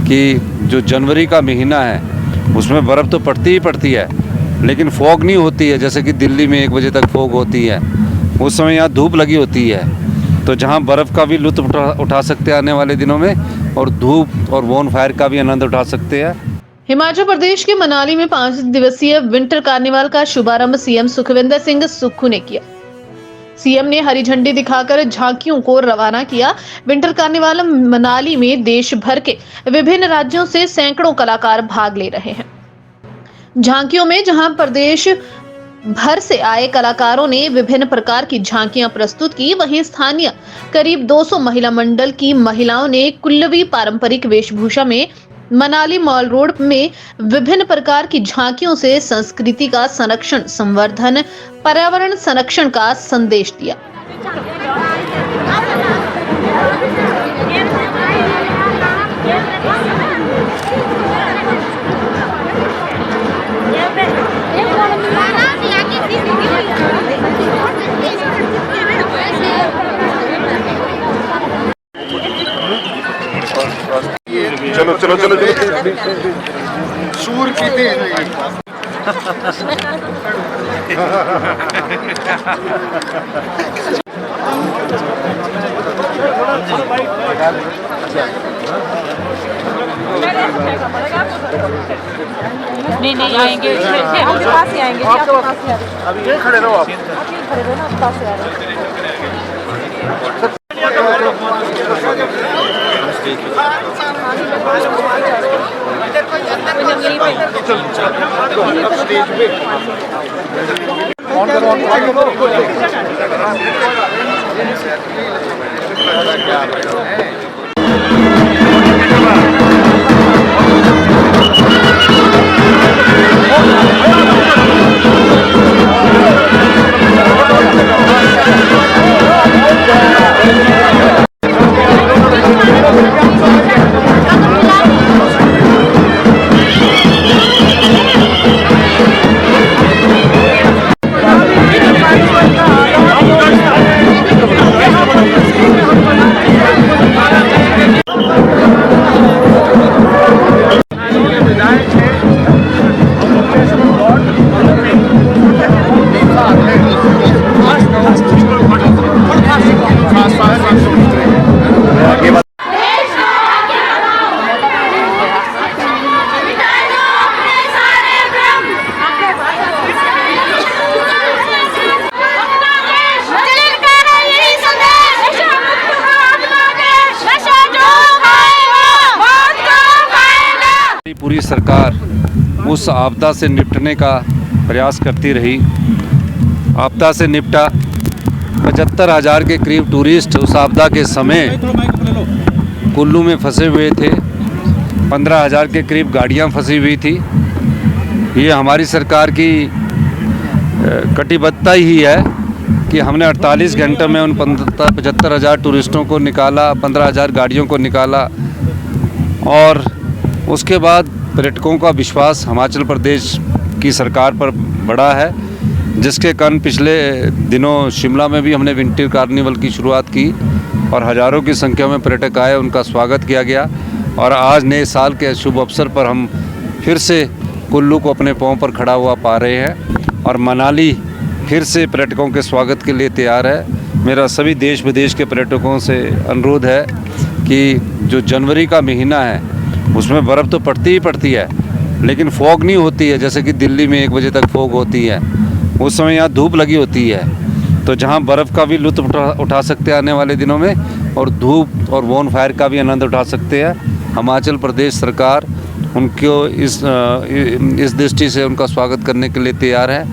कि जो जनवरी का महीना है उसमें बर्फ़ तो पड़ती ही पड़ती है, लेकिन फॉग नहीं होती है। जैसे कि दिल्ली में 1 बजे तक फॉग होती है, उस समय यहाँ धूप लगी होती है। तो जहाँ बर्फ़ का भी लुत्फ़ उठा सकते हैं आने वाले दिनों में, और धूप और बोन फायर का भी आनंद उठा सकते हैं। हिमाचल प्रदेश के मनाली में 5 दिवसीय विंटर कार्निवाल का शुभारंभ सीएम सुखविंदर सिंह सुक्खू ने किया। सीएम ने हरी झंडी दिखाकर झांकियों को रवाना किया। विंटर कार्निवाल मनाली में देश भर के विभिन्न राज्यों से सैकड़ों कलाकार भाग ले रहे हैं। झांकियों में जहां प्रदेश भर से आए कलाकारों ने विभिन्न प्रकार की झांकियां प्रस्तुत की, वहीं स्थानीय करीब 200 महिला मंडल की महिलाओं ने कुल्लवी पारंपरिक वेशभूषा में मनाली मॉल रोड में विभिन्न प्रकार की झांकियों से संस्कृति का संरक्षण, संवर्धन, पर्यावरण संरक्षण का संदेश दिया। चलो चलो चलो चलो सूर पीते हैं नहीं आएंगे, आपके पास ही आएंगे, आपके पास ही आएंगे। अभी ये खड़े रहो, आप खड़े रहो ना, पास से आ रहे पूरी सरकार उस आपदा से निपटने का प्रयास करती रही। आपदा से निपटा। 75,000 के करीब टूरिस्ट उस आपदा के समय कुल्लू में फंसे हुए थे। 15,000 के करीब गाड़ियां फंसी हुई थी। ये हमारी सरकार की कटिबद्धता ही है कि हमने 48 घंटे में उन 75,000 टूरिस्टों को निकाला, 15,000 गाड़ियों को निकाला, और उसके बाद पर्यटकों का विश्वास हिमाचल प्रदेश की सरकार पर बढ़ा है, जिसके कारण पिछले दिनों शिमला में भी हमने विंटर कार्निवल की शुरुआत की और हज़ारों की संख्या में पर्यटक आए, उनका स्वागत किया गया। और आज नए साल के शुभ अवसर पर हम फिर से कुल्लू को अपने पांव पर खड़ा हुआ पा रहे हैं और मनाली फिर से पर्यटकों के स्वागत के लिए तैयार है। मेरा सभी देश विदेश के पर्यटकों से अनुरोध है कि जो जनवरी का महीना है उसमें बर्फ़ तो पड़ती ही पड़ती है, लेकिन फॉग नहीं होती है। जैसे कि दिल्ली में 1 बजे तक फॉग होती है, उस समय यहाँ धूप लगी होती है। तो जहाँ बर्फ़ का भी लुत्फ़ उठा सकते हैं आने वाले दिनों में, और धूप और बोन फायर का भी आनंद उठा सकते हैं। हिमाचल प्रदेश सरकार उनको इस दृष्टि से उनका स्वागत करने के लिए तैयार है,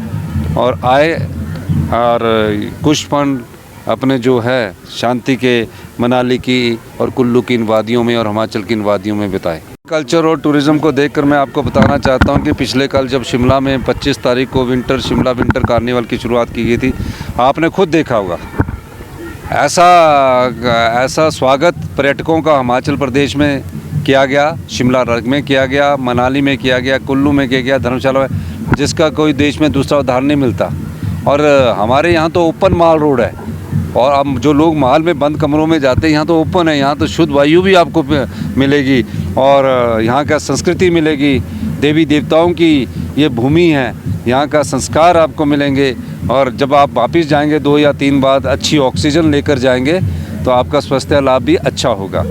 और आए और कुछ फंड अपने जो है शांति के मनाली की और कुल्लू की इन वादियों में और हिमाचल की इन वादियों में बिताए। कल्चर और टूरिज़्म को देखकर मैं आपको बताना चाहता हूं कि पिछले कल जब शिमला में 25 तारीख को शिमला विंटर कार्निवल की शुरुआत की गई थी, आपने खुद देखा होगा ऐसा स्वागत पर्यटकों का हिमाचल प्रदेश में किया गया, शिमला में किया गया, मनाली में किया गया, कुल्लू में किया गया, धर्मशाला में, जिसका कोई देश में दूसरा उदाहरण नहीं मिलता। और हमारे यहाँ तो ओपन मॉल रोड है, और अब जो लोग मॉल में बंद कमरों में जाते हैं, यहाँ तो ओपन है, यहाँ तो शुद्ध वायु भी आपको मिलेगी। और यहाँ का संस्कृति मिलेगी, देवी देवताओं की ये भूमि है, यहाँ का संस्कार आपको मिलेंगे। और जब आप वापस जाएंगे 2 या 3 बाद अच्छी ऑक्सीजन लेकर जाएंगे तो आपका स्वास्थ्य लाभ भी अच्छा होगा।